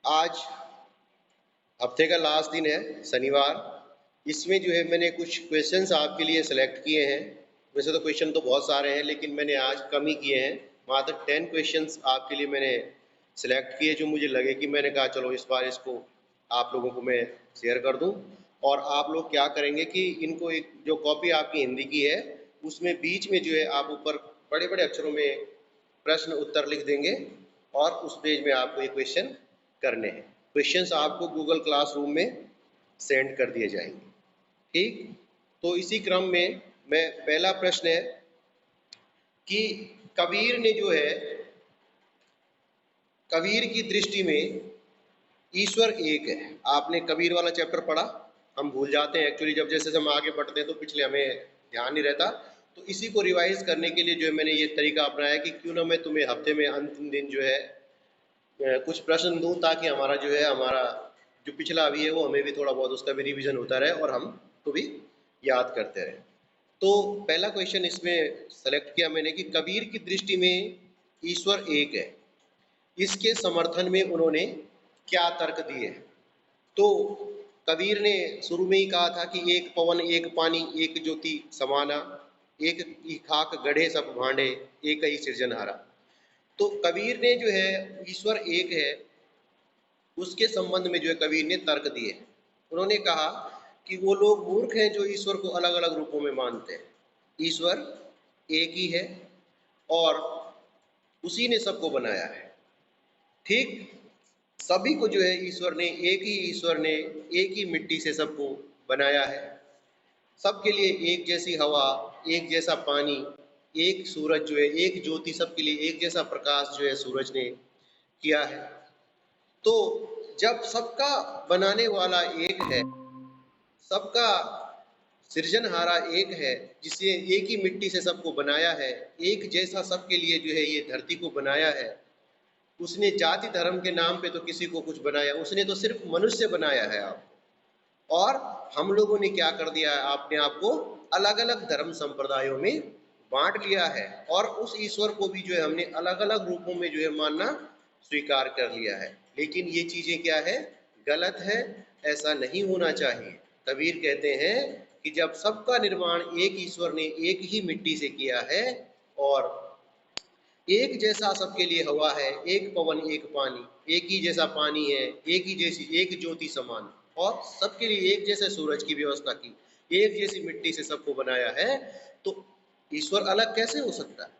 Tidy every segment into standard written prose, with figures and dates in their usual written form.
आज हफ्ते का लास्ट दिन है, शनिवार। इसमें जो है मैंने कुछ क्वेश्चंस आपके लिए सेलेक्ट किए हैं। वैसे तो क्वेश्चन तो बहुत सारे हैं, लेकिन मैंने आज कम ही किए हैं। मात्र 10 क्वेश्चंस आपके लिए मैंने सेलेक्ट किए, जो मुझे लगे कि मैंने कहा चलो इस बार इसको आप लोगों को मैं शेयर कर दूं। और आप लोग क्या करेंगे कि इनको एक जो कॉपी आपकी हिंदी की है, उसमें बीच में जो है आप ऊपर बड़े बड़े अक्षरों में प्रश्न उत्तर लिख देंगे, और उस पेज में आपको ये क्वेश्चन करने हैं। क्वेश्चंस आपको गूगल क्लासरूम में सेंड कर दिए जाएंगे। ठीक, तो इसी क्रम में मैं पहला प्रश्न है कि कबीर ने जो है, कबीर की दृष्टि में ईश्वर एक है। आपने कबीर वाला चैप्टर पढ़ा, हम भूल जाते हैं एक्चुअली, जब जैसे हम आगे बढ़ते हैं तो पिछले हमें ध्यान नहीं रहता। तो इसी को रिवाइज करने के लिए जो है मैंने ये तरीका अपनाया कि क्यों ना मैं तुम्हें हफ्ते में अंतिम दिन जो है कुछ प्रश्न दूं, ताकि हमारा जो है हमारा जो पिछला अभी है वो हमें भी थोड़ा बहुत उसका भी रिवीजन होता रहे और हम को भी याद करते रहे। तो पहला क्वेश्चन इसमें सेलेक्ट किया मैंने कि कबीर की दृष्टि में ईश्वर एक है, इसके समर्थन में उन्होंने क्या तर्क दिए। तो कबीर ने शुरू में ही कहा था कि एक पवन एक पानी एक ज्योति समाना, एक ही खाक गढ़े सब भांडे, एक ही सृजनहारा। तो कबीर ने जो है ईश्वर एक है उसके संबंध में जो है कबीर ने तर्क दिए। उन्होंने कहा कि वो लोग मूर्ख हैं जो ईश्वर को अलग अलग रूपों में मानते हैं। ईश्वर एक ही है और उसी ने सबको बनाया है। ठीक, सभी को जो है ईश्वर ने, एक ही ईश्वर ने एक ही मिट्टी से सबको बनाया है। सबके लिए एक जैसी हवा, एक जैसा पानी, एक सूरज जो है, एक ज्योति, सबके लिए एक जैसा प्रकाश जो है सूरज ने किया है। तो जब सबका बनाने वाला एक है, सबका सृजनहारा एक है, जिसे एक ही मिट्टी से सबको बनाया है, एक जैसा सबके लिए जो है ये धरती को बनाया है। उसने जाति धर्म के नाम पे तो किसी को कुछ बनाया, उसने तो सिर्फ मनुष्य बनाया है आपको। और हम लोगों ने क्या कर दिया है, आपने आपको अलग अलग धर्म संप्रदायों में बांट लिया है, और उस ईश्वर को भी जो है हमने अलग अलग रूपों में जो है मानना स्वीकार कर लिया है। लेकिन ये चीजें क्या है, गलत है, ऐसा नहीं होना चाहिए। कबीर कहते हैं कि जब सबका निर्माण एक ईश्वर ने एक ही मिट्टी से किया है, और एक जैसा सबके लिए हवा है, एक पवन एक पानी, एक ही जैसा पानी है, एक ही जैसी एक ज्योति समान, और सबके लिए एक जैसे सूरज की व्यवस्था की, एक जैसी मिट्टी से सबको बनाया है, तो ईश्वर अलग कैसे हो सकता है?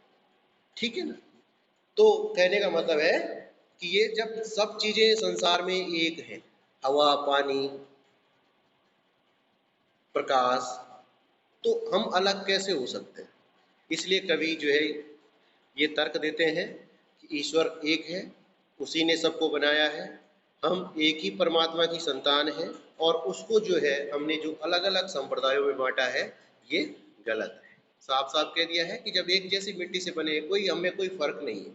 ठीक है ना। तो कहने का मतलब है कि ये जब सब चीजें संसार में एक हैं, हवा पानी प्रकाश, तो हम अलग कैसे हो सकते हैं? इसलिए कवि जो है ये तर्क देते हैं कि ईश्वर एक है, उसी ने सबको बनाया है, हम एक ही परमात्मा की संतान हैं, और उसको जो है हमने जो अलग अलग संप्रदायों में बांटा है, ये गलत है। साफ साफ कह दिया है कि जब एक जैसी मिट्टी से बने, कोई हमें कोई फर्क नहीं है।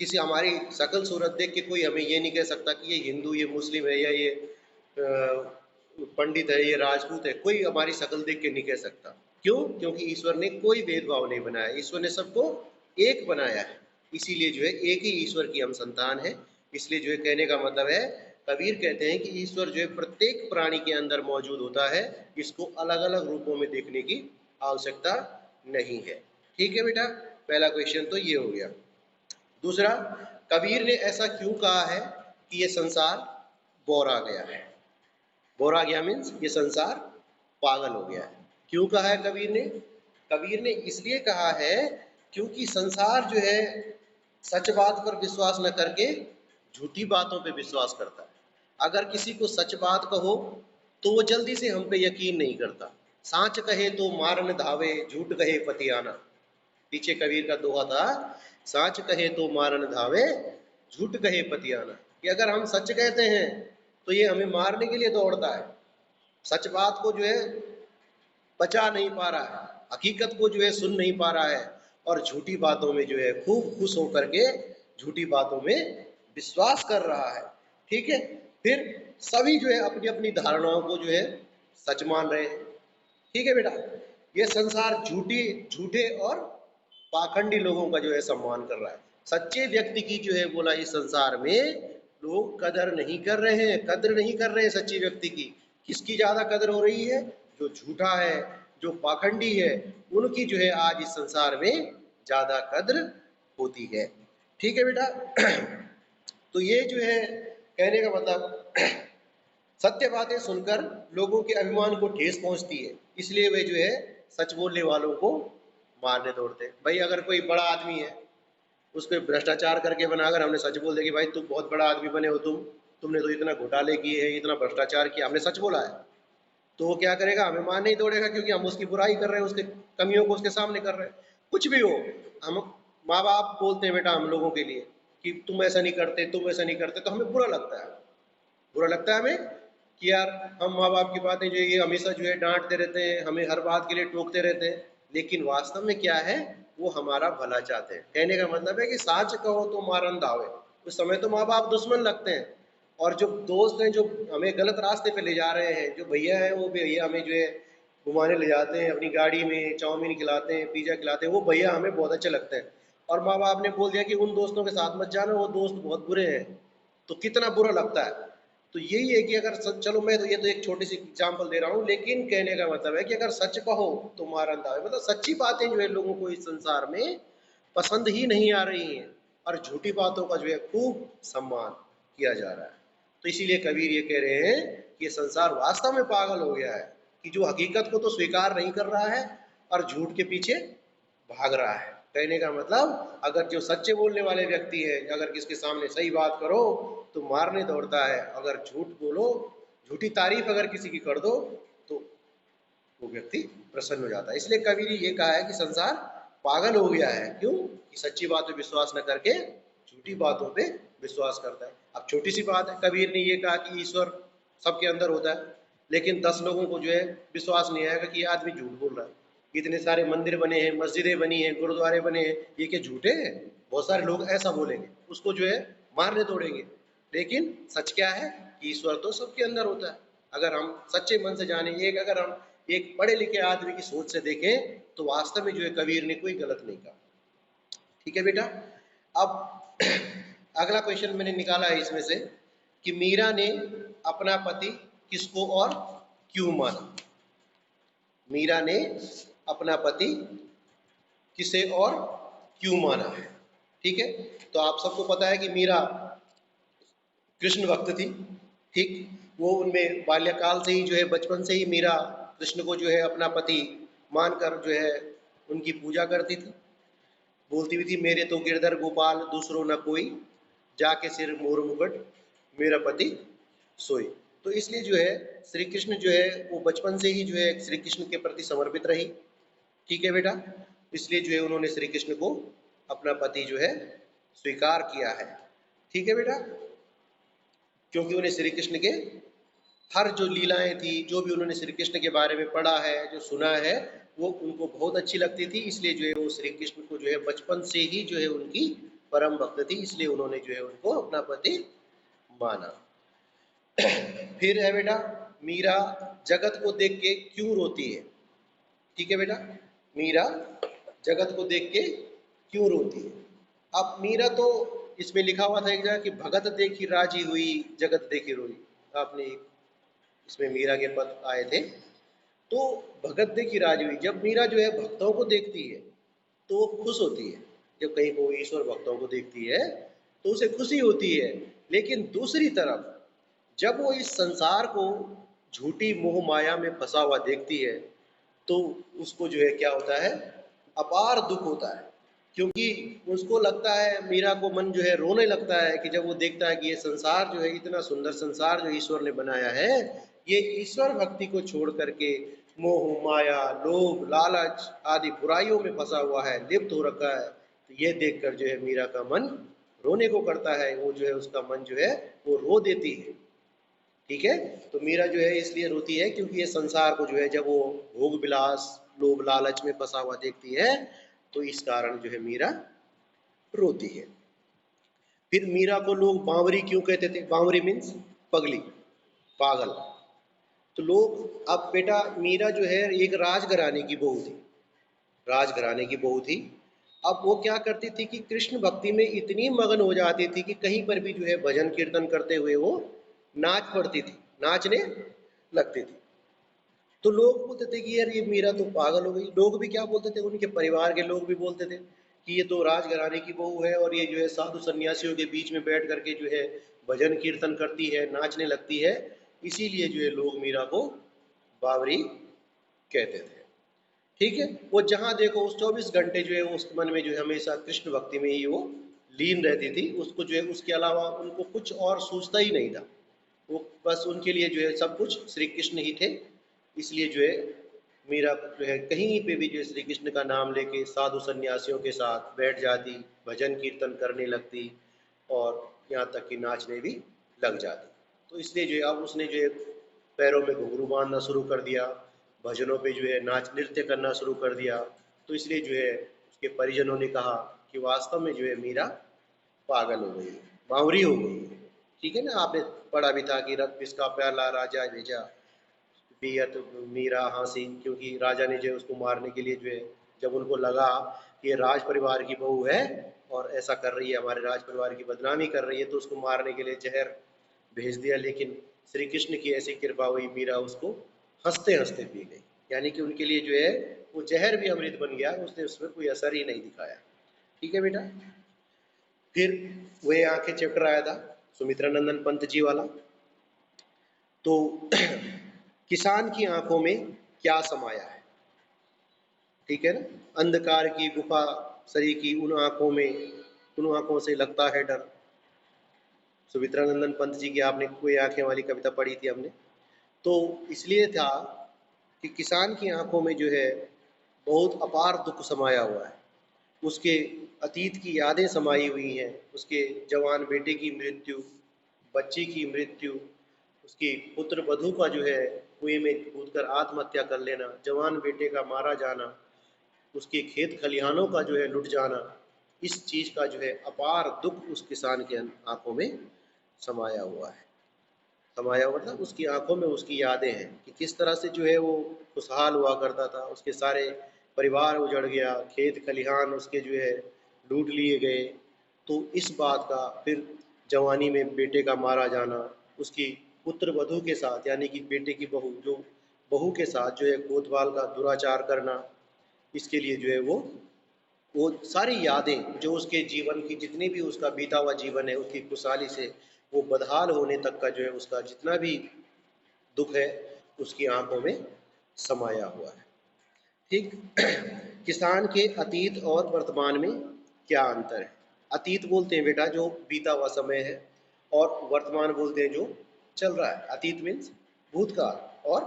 किसी हमारी शकल सूरत देख के कोई हमें ये नहीं कह सकता कि ये हिंदू, ये मुस्लिम है, या ये पंडित है, ये राजपूत है। कोई हमारी शकल देख के नहीं कह सकता। क्यों? क्योंकि ईश्वर ने कोई भेदभाव नहीं बनाया, ईश्वर ने सबको एक बनाया है। इसीलिए जो है एक ही ईश्वर की हम संतान है। इसलिए जो है कहने का मतलब है, कबीर कहते हैं कि ईश्वर जो है प्रत्येक प्राणी के अंदर मौजूद होता है, इसको अलग अलग रूपों में देखने की आवश्यकता नहीं है। ठीक है बेटा, पहला क्वेश्चन तो ये हो गया। दूसरा, कबीर ने ऐसा क्यों कहा है कि ये संसार बोरा गया है? बोरा गया मीन्स ये संसार पागल हो गया है। क्यों कहा है कबीर ने? कबीर ने इसलिए कहा है क्योंकि संसार जो है सच बात पर विश्वास न करके झूठी बातों पे विश्वास करता है। अगर किसी को सच बात कहो तो वो जल्दी से हम पे यकीन नहीं करता। सांच कहे तो मारन धावे, झूठ कहे पतियाना। पीछे कबीर का दोहा था, सांच कहे तो मारन धावे, झूठ कहे पतियाना, कि अगर हम सच कहते हैं तो ये हमें मारने के लिए दौड़ता है। सच बात को जो है पचा नहीं पा रहा है, हकीकत को जो है सुन नहीं पा रहा है, और झूठी बातों में जो है खूब खुश होकर के झूठी बातों में विश्वास कर रहा है। ठीक है, फिर सभी जो है अपनी अपनी धारणाओं को जो है सच मान रहे हैं। ठीक है बेटा, ये संसार झूठी झूठे और पाखंडी लोगों का जो है सम्मान कर रहा है। सच्चे व्यक्ति की जो है बोला इस संसार में लोग कदर नहीं कर रहे हैं, कदर नहीं कर रहे हैं सच्ची व्यक्ति की। किसकी ज्यादा कदर हो रही है? जो झूठा है, जो पाखंडी है, उनकी जो है आज इस संसार में ज्यादा कदर होती है। ठीक है बेटा। तो ये जो है कहने का मतलब सत्य बातें सुनकर लोगों के अभिमान को ठेस पहुंचती है, इसलिए वे जो है सच बोलने वालों को मारने दौड़ते हैं। भाई अगर कोई बड़ा आदमी है, उसको भ्रष्टाचार करके बनाकर हमने सच बोल दिया कि भाई तुम बहुत बड़ा आदमी बने हो, तुमने तो इतना घोटाले किए हैं, इतना भ्रष्टाचार किया, हमने सच बोला है, तो वो क्या करेगा? हमें मारने ही दौड़ेगा, क्योंकि हम उसकी बुराई कर रहे हैं, उसके कमियों को उसके सामने कर रहे हैं। कुछ भी हो, हम माँ बाप बोलते हैं बेटा हम लोगों के लिए कि तुम ऐसा नहीं करते, तुम ऐसा नहीं करते, तो हमें बुरा लगता है, बुरा लगता है हमें कि यार हम माँ बाप की बातें जो है ये हमेशा जो है डांटते रहते हैं, हमें हर बात के लिए टोकते रहते हैं, लेकिन वास्तव में क्या है? वो हमारा भला चाहते हैं। कहने का मतलब है कि साच कहो तो मारन दावे। उस समय तो माँ बाप दुश्मन लगते हैं, और जो दोस्त हैं जो हमें गलत रास्ते पे ले जा रहे हैं, जो भैया हैं वो भैया हमें जो है घुमाने ले जाते हैं अपनी गाड़ी में, चाउमीन खिलाते हैं, पिज़्ज़ा खिलाते हैं, वो भैया हमें बहुत अच्छे लगते हैं। और माँ बाप ने बोल दिया कि उन दोस्तों के साथ मत जाना, वो दोस्त बहुत बुरे हैं, तो कितना बुरा लगता है। तो यही है कि अगर चलो मैं तो ये तो एक छोटी सी एग्जांपल दे रहा हूँ, लेकिन कहने का मतलब है कि अगर सच कहो तो मार अंधा, मतलब सच्ची बातें जो है लोगों को इस संसार में पसंद ही नहीं आ रही हैं, और झूठी बातों का जो है खूब सम्मान किया जा रहा है। तो इसीलिए कबीर ये कह रहे हैं कि ये संसार वास्तव में पागल हो गया है, कि जो हकीकत को तो स्वीकार नहीं कर रहा है और झूठ के पीछे भाग रहा है। कहने का मतलब अगर जो सच्चे बोलने वाले व्यक्ति है, अगर किसके सामने सही बात करो तो मारने दौड़ता है, अगर झूठ बोलो, झूठी तारीफ अगर किसी की कर दो तो वो व्यक्ति प्रसन्न हो जाता है। इसलिए कबीर ने ये कहा है कि संसार पागल हो गया है। क्यों? कि सच्ची बात पे विश्वास न करके झूठी बातों पे विश्वास करता है। अब छोटी सी बात है, कबीर ने ये कहा कि ईश्वर सबके अंदर होता है, लेकिन 10 लोगों को जो है विश्वास नहीं आएगा कि ये आदमी झूठ बोल रहा है। इतने सारे मंदिर बने हैं, मस्जिदें बनी हैं, गुरुद्वारे बने हैं, ये क्या झूठे हैं? बहुत सारे लोग ऐसा बोलेंगे, उसको जो है मारने दौड़ेंगे। लेकिन सच क्या है कि ईश्वर तो सबके अंदर होता है। अगर हम सच्चे मन से जाने, एक अगर हम एक पढ़े लिखे आदमी की सोच से देखें तो वास्तव में जो है कबीर ने कोई गलत नहीं कहा। ठीक है बेटा। अब अगला क्वेश्चन मैंने निकाला है इसमें से कि मीरा ने अपना पति किसको और क्यों माना? मीरा ने अपना पति किसे और क्यों माना है? ठीक है। तो आप सबको पता है कि मीरा कृष्ण भक्त थी। ठीक, वो उनमें बाल्यकाल से ही जो है, बचपन से ही मीरा कृष्ण को जो है अपना पति मानकर जो है उनकी पूजा करती थी। बोलती भी थी मेरे तो गिरधर गोपाल दूसरो न कोई, जाके सिर मोर मुकुट मेरा पति सोई। तो इसलिए जो है श्री कृष्ण जो है वो बचपन से ही जो है श्री कृष्ण के प्रति समर्पित रही। ठीक है बेटा। इसलिए जो है उन्होंने श्री कृष्ण को अपना पति जो है स्वीकार किया है। ठीक है बेटा। क्योंकि उन्हें श्री कृष्ण के हर जो लीलाएं थी, जो भी उन्होंने श्री कृष्ण के बारे में पढ़ा है, जो सुना है, वो उनको बहुत अच्छी लगती थी। इसलिए जो है वो श्री कृष्ण को जो है बचपन से ही जो है उनकी परम भक्त थी, इसलिए उन्होंने जो है उनको अपना पति माना। फिर है बेटा, मीरा जगत को देख के क्यों रोती है? ठीक है बेटा। मीरा जगत को देख के क्यों रोती है? अब मीरा तो इसमें लिखा हुआ था एक जगह कि भगत देखी राजी हुई, जगत देखी रोई। आपने इसमें मीरा के पद आए थे। तो भगत देखी राजी हुई, जब मीरा जो है भक्तों को देखती है तो वो खुश होती है। जब कहीं कोई ईश्वर भक्तों को देखती है तो उसे खुशी होती है। लेकिन दूसरी तरफ जब वो इस संसार को झूठी मोह माया में फंसा हुआ देखती है तो उसको जो है क्या होता है, अपार दुख होता है। क्योंकि उसको लगता है, मीरा को मन जो है रोने लगता है कि जब वो देखता है कि ये संसार जो है, इतना सुंदर संसार जो ईश्वर ने बनाया है, ये ईश्वर भक्ति को छोड़ करके मोह माया लोभ लालच आदि बुराइयों में फंसा हुआ है, लिप्त हो रखा है। तो ये देखकर जो है मीरा का मन रोने को करता है, वो जो है उसका मन जो है वो रो देती है। ठीक है। तो मीरा जो है इसलिए रोती है क्योंकि ये संसार को जो है जब वो भोग विलास लोभ लालच में फंसा हुआ देखती है तो इस कारण जो है मीरा रोती है। फिर मीरा को लोग बांवरी क्यों कहते थे? बांवरी मीन्स पगली, पागल। तो लोग, अब बेटा मीरा जो है एक राजघराने की बहू थी, राजघराने की बहू थी। अब वो क्या करती थी कि कृष्ण भक्ति में इतनी मगन हो जाती थी कि कहीं पर भी जो है भजन कीर्तन करते हुए वो नाच पड़ती थी, नाचने लगती थी। तो लोग बोलते थे कि यार ये मीरा तो पागल हो गई। लोग भी क्या बोलते थे, उनके परिवार के लोग भी बोलते थे कि ये तो राजघराने की बहू है और ये जो है साधु सन्यासियों के बीच में बैठ करके जो है भजन कीर्तन करती है, नाचने लगती है। इसीलिए जो है लोग मीरा को बावरी कहते थे। ठीक है, वो जहाँ देखो उस 24 घंटे जो है उसके मन में जो है हमेशा कृष्ण भक्ति में ही वो लीन रहती थी। उसको जो है उसके अलावा उनको कुछ और सूझता ही नहीं था। वो बस उनके लिए जो है सब कुछ श्री कृष्ण ही थे। इसलिए जो है मीरा जो है कहीं पे भी जो है श्री कृष्ण का नाम लेके साधु सन्यासियों के साथ बैठ जाती, भजन कीर्तन करने लगती और यहाँ तक कि नाचने भी लग जाती। तो इसलिए जो है अब उसने जो है पैरों में घुंघरू बांधना शुरू कर दिया, भजनों पे जो है नाच नृत्य करना शुरू कर दिया। तो इसलिए जो है उसके परिजनों ने कहा कि वास्तव में जो है मीरा पागल हो गई, बावरी हो गई। ठीक है ना, आपने पढ़ा भी था कि रब किसका प्याला राजा भेजा, बियत मीरा हंसी, क्योंकि राजा ने जो है उसको मारने के लिए जो है, जब उनको लगा कि ये राज परिवार की बहू है और ऐसा कर रही है, हमारे राज परिवार की बदनामी कर रही है, तो उसको मारने के लिए जहर भेज दिया। लेकिन श्री कृष्ण की ऐसी कृपा हुई, मीरा उसको हंसते हंसते पी गई। यानी कि उनके लिए जो है वो जहर भी अमृत बन गया, उसने उसमें कोई असर ही नहीं दिखाया। ठीक है बेटा। फिर वही आंखें चैप्टर आया था सुमित्रा नंदन पंत जी वाला। तो किसान की आंखों में क्या समाया है। ठीक है ना, अंधकार की गुफा सरी की उन आंखों में, उन आंखों से लगता है डर। सुमित्रा नंदन पंत जी की आपने कोई आंखें वाली कविता पढ़ी थी हमने। तो इसलिए था कि किसान की आंखों में जो है बहुत अपार दुख समाया हुआ है। उसके अतीत की यादें समाई हुई हैं, उसके जवान बेटे की मृत्यु, बच्ची की मृत्यु, उसकी पुत्र वधू का जो है कुएं में कूदकर आत्महत्या कर लेना, जवान बेटे का मारा जाना, उसके खेत खलिहानों का जो है लुट जाना, इस चीज का जो है अपार दुख उस किसान के आंखों में समाया हुआ है। समाया हुआ मतलब उसकी आंखों में उसकी यादें हैं कि किस तरह से जो है वो खुशहाल हुआ करता था, उसके सारे परिवार उजड़ गया, खेत खलिहान उसके जो है लूट लिए गए। तो इस बात का फिर जवानी में बेटे का मारा जाना, उसकी पुत्र वधू के साथ यानी कि बेटे की बहू, जो बहू के साथ जो है कोतवाल का दुराचार करना, इसके लिए जो है वो सारी यादें जो उसके जीवन की, जितनी भी उसका बीता हुआ जीवन है उसकी खुशहाली से वो बदहाल होने तक का जो है उसका जितना भी दुख है उसकी आंखों में समाया हुआ है। ठीक। किसान के अतीत और वर्तमान में क्या अंतर है। अतीत बोलते हैं बेटा जो बीता हुआ समय है, और वर्तमान बोलते हैं जो चल रहा है। अतीत मीन्स भूतकाल और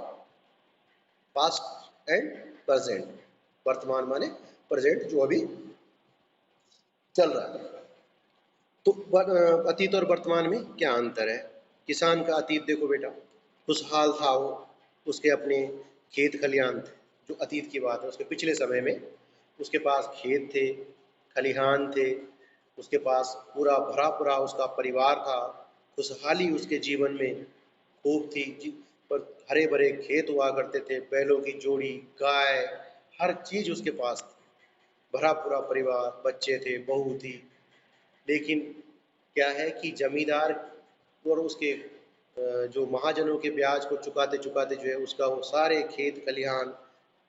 पास्ट एंड प्रेजेंट। वर्तमान माने प्रेजेंट जो अभी चल रहा है। तो अतीत और वर्तमान में क्या अंतर है। किसान का अतीत देखो बेटा, खुशहाल था वो, उसके अपने खेत खलिहान थे, जो अतीत की बात है। उसके पिछले समय में उसके पास खेत थे, खलिहान थे, उसके पास पूरा भरा पूरा उसका परिवार था, खुशहाली उसके जीवन में खूब थी पर हरे भरे खेत हुआ करते थे, बैलों की जोड़ी, गाय, हर चीज उसके पास थी, भरा पूरा परिवार, बच्चे थे, बहू थी। लेकिन क्या है कि जमींदार और उसके जो महाजनों के ब्याज को चुकाते चुकाते जो है उसका वो सारे खेत खलिहान,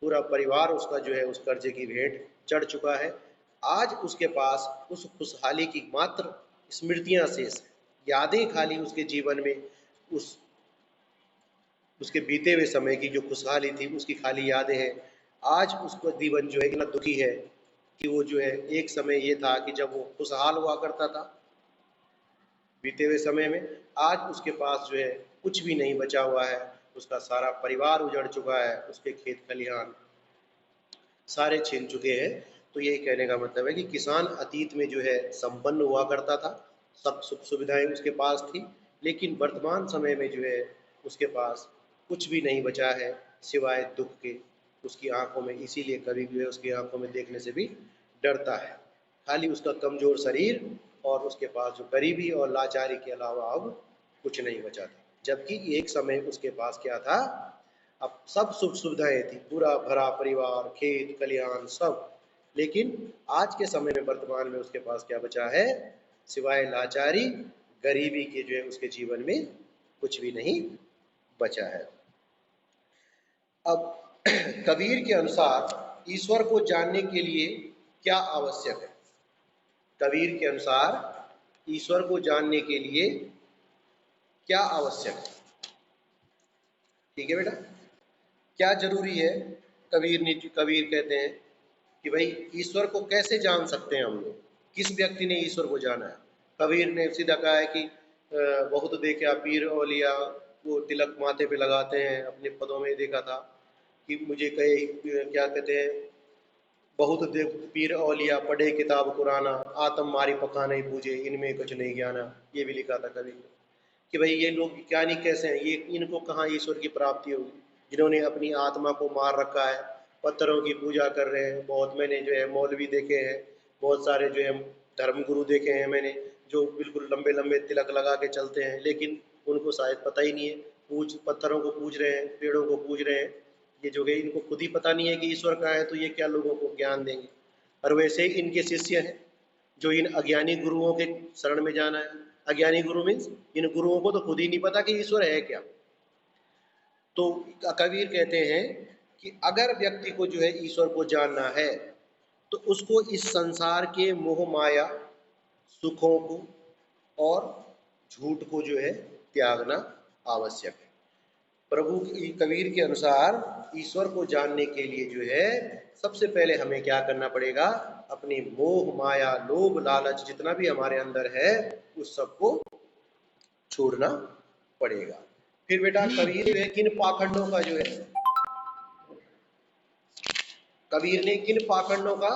पूरा परिवार उसका जो है उस कर्जे की भेंट चढ़ चुका है। आज उसके पास उस खुशहाली की मात्र स्मृतियां शेष है, यादें खाली उसके जीवन में, उस उसके बीते हुए समय की जो खुशहाली थी उसकी खाली यादें हैं। आज उसका जीवन जो है इतना दुखी है कि वो जो है, एक समय ये था कि जब वो खुशहाल हुआ करता था बीते हुए समय में, आज उसके पास जो है कुछ भी नहीं बचा हुआ है। उसका सारा परिवार उजड़ चुका है, उसके खेत खलिहान सारे छीन चुके हैं। तो यही कहने का मतलब है कि किसान अतीत में जो है संपन्न हुआ करता था, सब सुख सुविधाएं उसके पास थी, लेकिन वर्तमान समय में जो है उसके पास कुछ भी नहीं बचा है सिवाय दुख के उसकी आंखों में। इसीलिए कभी भी उसकी आंखों में देखने से भी डरता है। खाली उसका कमजोर शरीर और उसके पास जो गरीबी और लाचारी के अलावा अब कुछ नहीं बचा था। जबकि एक समय उसके पास क्या था, अब सब सुख सुविधाएं थी, पूरा भरा परिवार, खेत खलिहान सब, लेकिन आज के समय में वर्तमान में उसके पास क्या बचा है? सिवाय लाचारी, गरीबी के जो है उसके जीवन में कुछ भी नहीं बचा है। अब कबीर के अनुसार ईश्वर को जानने के लिए क्या आवश्यक है? कबीर के अनुसार ईश्वर को जानने के लिए क्या आवश्यक है? ठीक है बेटा, क्या जरूरी है? कबीर कहते हैं कि भाई ईश्वर को कैसे जान सकते हैं हम लोग, किस व्यक्ति ने ईश्वर को जाना है? कबीर ने सीधा कहा है कि बहुत देखा पीर औलिया, वो तिलक माथे पे लगाते हैं, अपने पदों में देखा था कि मुझे कहे क्या कहते हैं, बहुत देख पीर औलिया पढ़े किताब कुराना, आत्म मारी पका नहीं पूजे, इनमें कुछ नहीं ज्ञाना। ये भी लिखा था कबीर ने कि भाई ये लोग ज्ञानी कैसे हैं, ये इनको कहाँ ईश्वर की प्राप्ति होगी, जिन्होंने अपनी आत्मा को मार रखा है, पत्थरों की पूजा कर रहे हैं। बहुत मैंने जो है मौलवी देखे हैं, बहुत सारे जो है धर्म गुरु देखे हैं मैंने, जो बिल्कुल लंबे लंबे तिलक लगा के चलते हैं, लेकिन उनको शायद पता ही नहीं है, पत्थरों को पूज रहे हैं, पेड़ों को पूज रहे हैं। ये जो है इनको खुद ही पता नहीं है कि ईश्वर कहाँ है, तो ये क्या लोगों को ज्ञान देंगे? और वैसे ही इनके शिष्य हैं जो इन अज्ञानी गुरुओं के शरण में जाना है। अज्ञानी गुरु मीन्स इन गुरुओं को तो खुद ही नहीं पता कि ईश्वर है क्या। तो कबीर कहते हैं कि अगर व्यक्ति को जो है ईश्वर को जानना है, तो उसको इस संसार के मोह माया, सुखों को और झूठ को जो है त्यागना आवश्यक है। कबीर के अनुसार ईश्वर को जानने के लिए जो है सबसे पहले हमें क्या करना पड़ेगा? अपनी मोह माया लोभ लालच जितना भी हमारे अंदर है उस सबको छोड़ना पड़ेगा। फिर बेटा कबीर जो है किन पाखंडों का जो है, कबीर ने किन पाखंडों का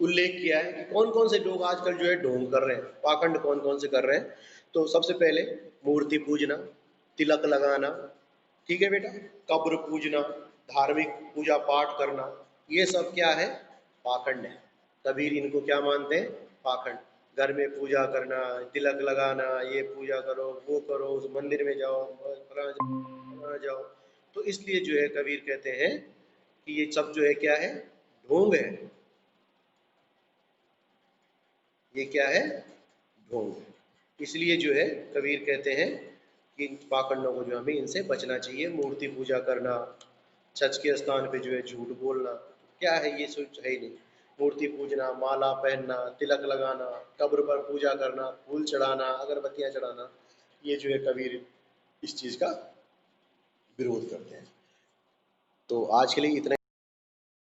उल्लेख किया है कि कौन कौन से लोग आजकल जो है ढोंग कर रहे हैं, पाखंड कौन कौन से कर रहे हैं? तो सबसे पहले मूर्ति पूजना, तिलक लगाना, ठीक है बेटा, कब्र पूजना, धार्मिक पूजा पाठ करना, ये सब क्या है? पाखंड है। कबीर इनको क्या मानते हैं? पाखंड। घर में पूजा करना, तिलक लगाना, ये पूजा करो, वो करो, उस मंदिर में जाओ, फलाना जाओ, फलाना जाओ। तो इसलिए जो है कबीर कहते हैं कि ये सब जो है क्या है? ढोंग है। ये क्या है? ढोंग। इसलिए जो है कबीर कहते हैं कि इन पाखंडों को जो हमें इनसे बचना चाहिए। मूर्ति पूजा करना, चर्च के स्थान पे जो है झूठ बोलना, क्या है ये सोच है ही नहीं। मूर्ति पूजना, माला पहनना, तिलक लगाना, कब्र पर पूजा करना, फूल चढ़ाना, अगरबत्तियां चढ़ाना, ये जो है कबीर इस चीज का विरोध करते हैं। तो आज के लिए इतना